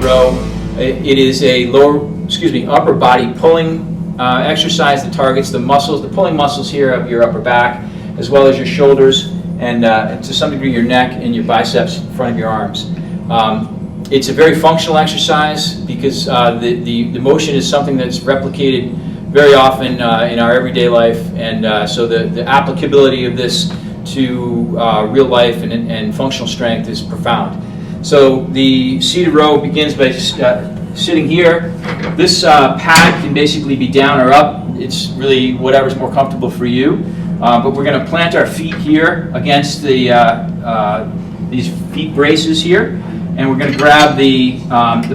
row. It is a upper body pulling exercise that targets the muscles, the pulling muscles here of your upper back, as well as your shoulders, and to some degree your neck and your biceps in front of your arms. It's a very functional exercise because the motion is something that's replicated very often in our everyday life, and so the applicability of this to real life and functional strength is profound. So the seated row begins by sitting here. This pad can basically be down or up. It's really whatever's more comfortable for you. But we're going to plant our feet here against the these feet braces here, and we're going to grab the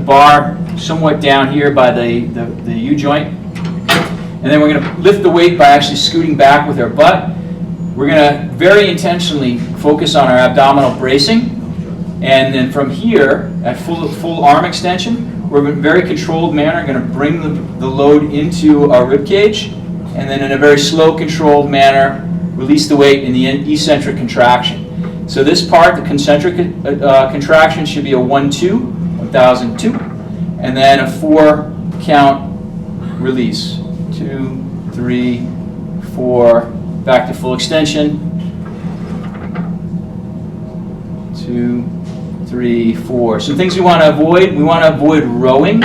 bar somewhat down here by the U-joint, and then we're going to lift the weight by actually scooting back with our butt. We're going to very intentionally focus on our abdominal bracing, and then from here, at full arm extension, we're in a very controlled manner going to bring the load into our rib cage, and then in a very slow, controlled manner, release the weight in the eccentric contraction. So this part, the concentric contraction, should be a 1-2, 1002, and then a 4-count release. 2, 3, 4, back to full extension. 2, 3, 4. Some things we want to avoid. We want to avoid rowing,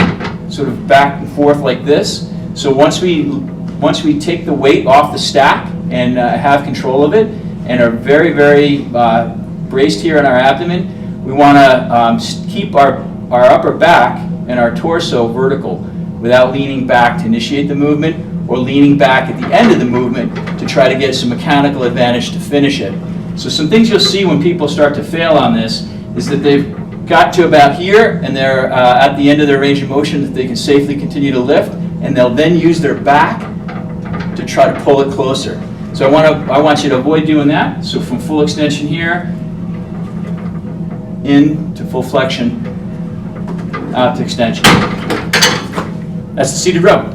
sort of back and forth like this. So once we take the weight off the stack and have control of it, and are very, very braced here in our abdomen, we want to keep our upper back and our torso vertical without leaning back to initiate the movement, or leaning back at the end of the movement to try to get some mechanical advantage to finish it. So some things you'll see when people start to fail on this is that they've got to about here, and they're at the end of their range of motion that they can safely continue to lift, and they'll then use their back to try to pull it closer. So I want you to avoid doing that. So from full extension here, in to full flexion, out to extension. That's the seated row.